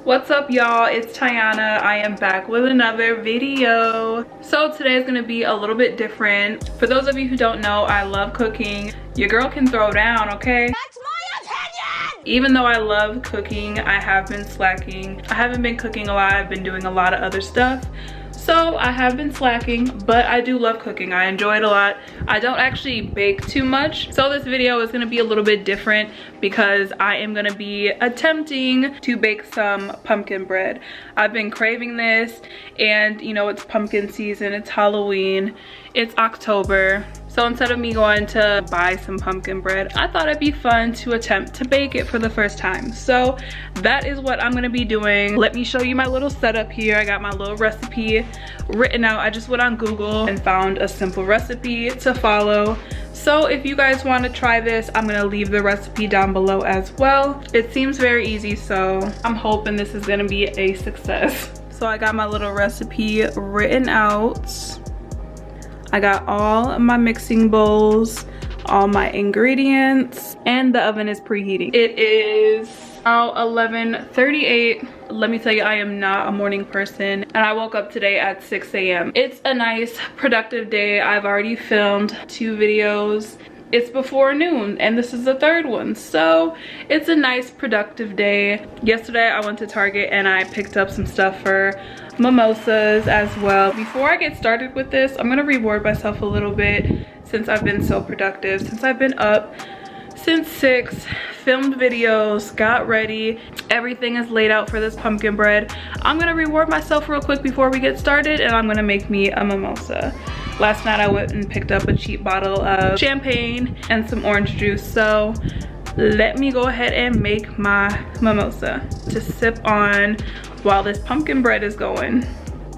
What's up, y'all? It's Tiana. I am back with another video. So today is going to be a little bit different. For those of you who don't know, I love cooking. Your girl can throw down, okay? That's my opinion! Even though I love cooking, I have been slacking. I haven't been cooking a lot. I've been doing a lot of other stuff. So I have been slacking, but I do love cooking. I enjoy it a lot. I don't actually bake too much. So this video is gonna be a little bit different because I am gonna be attempting to bake some pumpkin bread. I've been craving this, and you know, it's pumpkin season, it's Halloween, it's October. So instead of me going to buy some pumpkin bread, I thought it'd be fun to attempt to bake it for the first time. So that is what I'm gonna be doing. Let me show you my little setup here. I got my little recipe written out. I just went on Google and found a simple recipe to follow. So if you guys want to try this, I'm gonna leave the recipe down below as well. It seems very easy, so I'm hoping this is gonna be a success. So I got my little recipe written out. I got all my mixing bowls, all my ingredients, and the oven is preheating. It is now 11:38. Let me tell you, I am not a morning person, and I woke up today at 6 a.m. It's a nice, productive day. I've already filmed 2 videos. It's before noon, and this is the 3rd one, so it's a nice, productive day. Yesterday, I went to Target, and I picked up some stuff for mimosas as well. Before I get started with this, I'm gonna reward myself a little bit since I've been so productive, since I've been up since 6, filmed videos, got ready, everything is laid out for this pumpkin bread. I'm gonna reward myself real quick before we get started, and I'm gonna make me a mimosa. Last night I went and picked up a cheap bottle of champagne and some orange juice, so let me go ahead and make my mimosa to sip on while this pumpkin bread is going.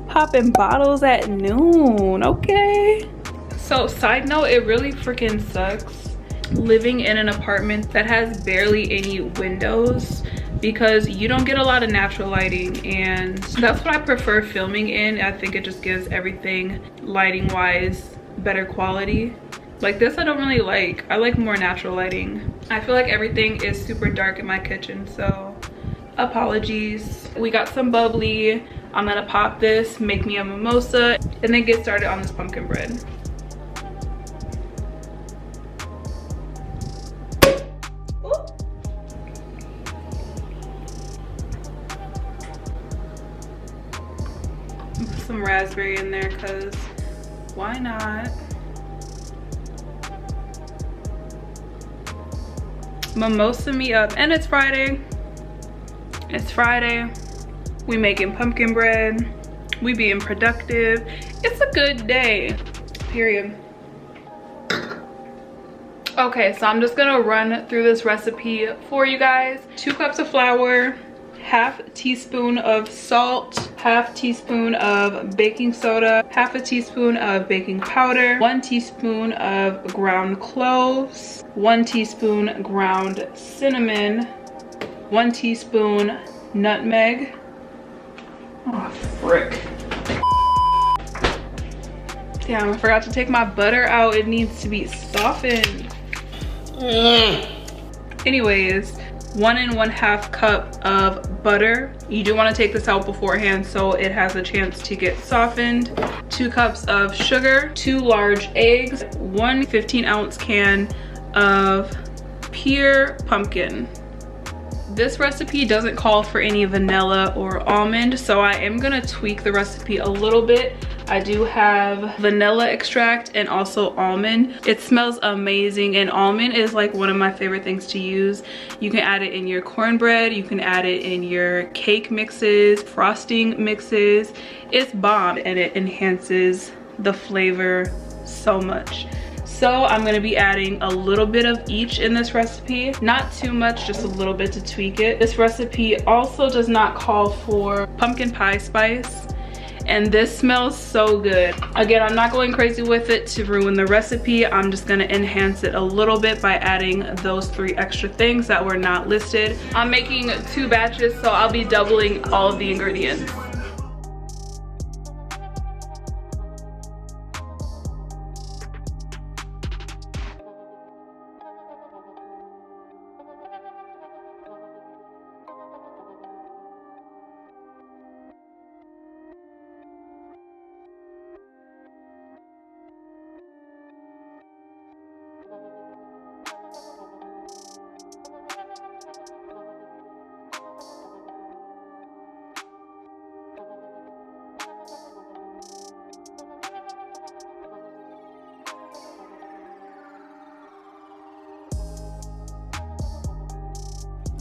Popping bottles at noon, okay? So side note, it really freaking sucks living in an apartment that has barely any windows because you don't get a lot of natural lighting, and that's what I prefer filming in. I think it just gives everything lighting wise better quality. Like this I don't really like. I like more natural lighting. I feel like everything is super dark in my kitchen, so apologies. We got some bubbly. I'm gonna pop this, make me a mimosa, and then get started on this pumpkin bread. Put some raspberry in there because why not? Mimosa me up, and it's Friday. It's Friday. We making pumpkin bread. We being productive. It's a good day, period. Okay, so I'm just gonna run through this recipe for you guys. 2 cups of flour, 1/2 teaspoon of salt, 1/2 teaspoon of baking soda, 1/2 teaspoon of baking powder, 1 teaspoon of ground cloves, 1 teaspoon ground cinnamon, 1 teaspoon nutmeg. Oh, frick. Damn, I forgot to take my butter out. It needs to be softened. Anyways, 1 1/2 cup of butter. You do want to take this out beforehand so it has a chance to get softened. 2 cups of sugar, 2 large eggs, 1 15-ounce can of pure pumpkin. This recipe doesn't call for any vanilla or almond, so I am gonna tweak the recipe a little bit. I do have vanilla extract and also almond. It smells amazing, and almond is like one of my favorite things to use. You can add it in your cornbread, you can add it in your cake mixes, frosting mixes. It's bomb, and it enhances the flavor so much. So I'm gonna be adding a little bit of each in this recipe. Not too much, just a little bit to tweak it. This recipe also does not call for pumpkin pie spice, and this smells so good. Again, I'm not going crazy with it to ruin the recipe. I'm just gonna enhance it a little bit by adding those 3 extra things that were not listed. I'm making 2 batches, so I'll be doubling all of the ingredients.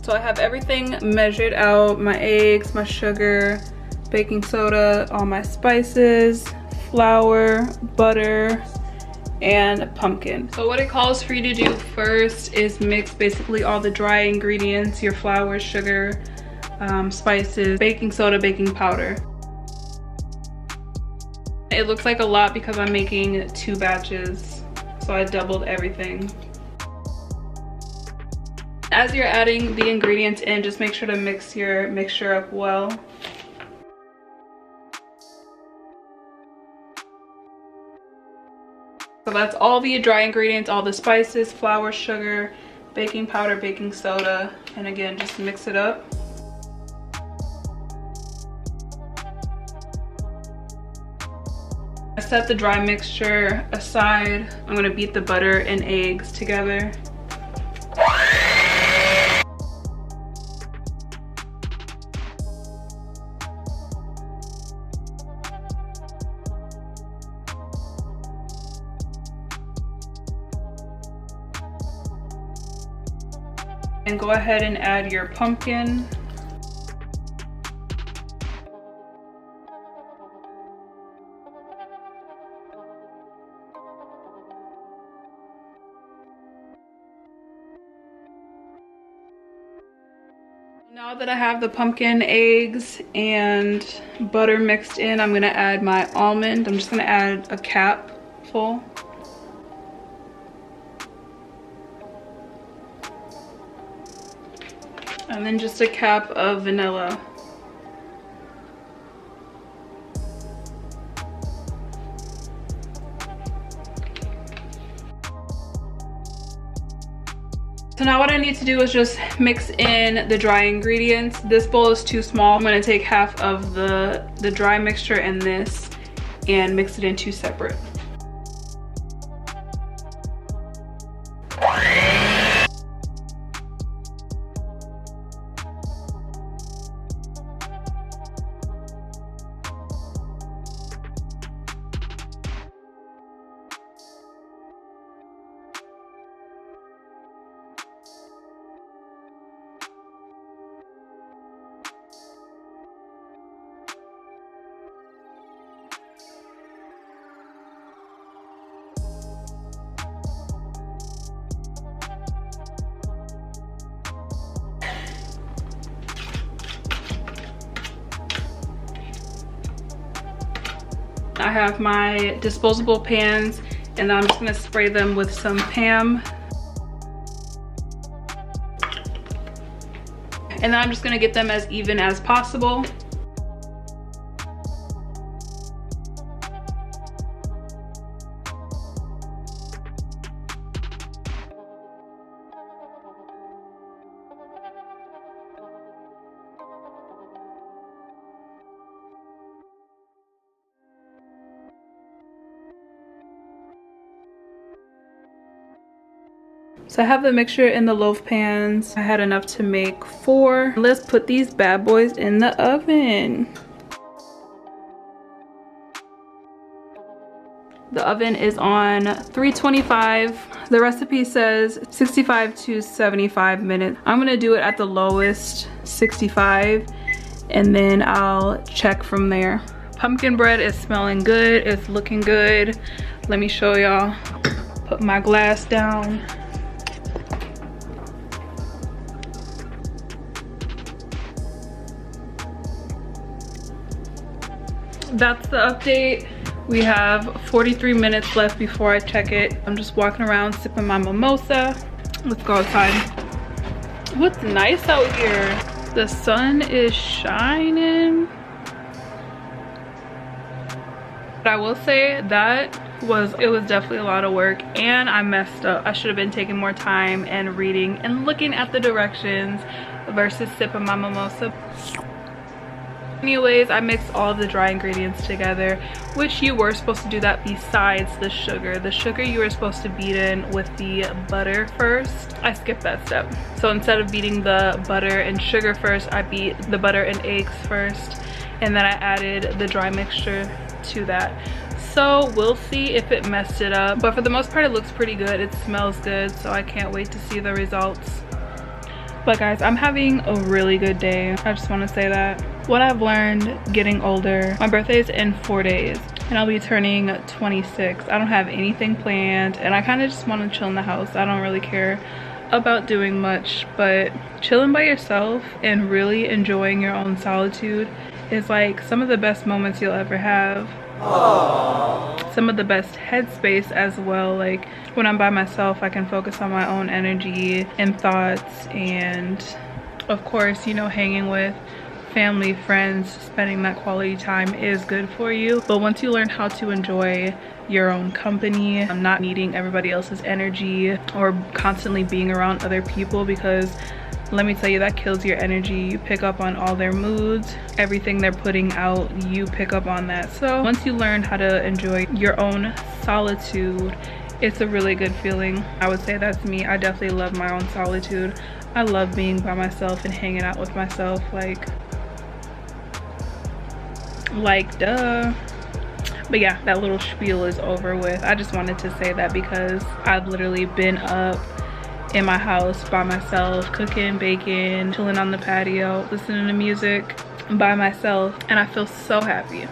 So I have everything measured out, my eggs, my sugar, baking soda, all my spices, flour, butter, and pumpkin. So what it calls for you to do first is mix basically all the dry ingredients, your flour, sugar, spices, baking soda, baking powder. It looks like a lot because I'm making 2 batches, so I doubled everything. As you're adding the ingredients in, just make sure to mix your mixture up well. So that's all the dry ingredients, all the spices, flour, sugar, baking powder, baking soda, and again, just mix it up. I set the dry mixture aside. I'm gonna beat the butter and eggs together. And go ahead and add your pumpkin. Now that I have the pumpkin, eggs, and butter mixed in, I'm gonna add my almond. I'm just gonna add a cap full. And then just a cap of vanilla. So now what I need to do is just mix in the dry ingredients. This bowl is too small. I'm gonna take half of the dry mixture and this and mix it in 2 separate. I have my disposable pans and I'm just gonna spray them with some Pam. And then I'm just gonna get them as even as possible. So I have the mixture in the loaf pans. I had enough to make 4. Let's put these bad boys in the oven. The oven is on 325. The recipe says 65 to 75 minutes. I'm gonna do it at the lowest, 65, and then I'll check from there. Pumpkin bread is smelling good, it's looking good. Let me show y'all. Put my glass down. That's the update. We have 43 minutes left before I check it. I'm just walking around sipping my mimosa. Let's go outside. What's nice out here? The sun is shining. But I will say that it was definitely a lot of work and I messed up. I should have been taking more time and reading and looking at the directions versus sipping my mimosa. Anyways, I mixed all of the dry ingredients together, which you were supposed to do that besides the sugar. The sugar you were supposed to beat in with the butter first. I skipped that step. So instead of beating the butter and sugar first, I beat the butter and eggs first. And then I added the dry mixture to that. So we'll see if it messed it up. But for the most part, it looks pretty good. It smells good. So I can't wait to see the results. But guys, I'm having a really good day. I just want to say that. What I've learned getting older, my birthday is in 4 days and I'll be turning 26. I don't have anything planned and I kind of just want to chill in the house. I don't really care about doing much, but chilling by yourself and really enjoying your own solitude is like some of the best moments you'll ever have. Aww. Some of the best headspace as well. Like when I'm by myself, I can focus on my own energy and thoughts, and of course, you know, hanging with family, friends, spending that quality time is good for you. But once you learn how to enjoy your own company, not needing everybody else's energy or constantly being around other people, because let me tell you, that kills your energy. You pick up on all their moods, everything they're putting out, you pick up on that. So once you learn how to enjoy your own solitude, it's a really good feeling. I would say that's me. I definitely love my own solitude. I love being by myself and hanging out with myself, like duh. But yeah, that little spiel is over with. I just wanted to say that because I've literally been up in my house by myself, cooking, baking, chilling on the patio, listening to music by myself, and I feel so happy.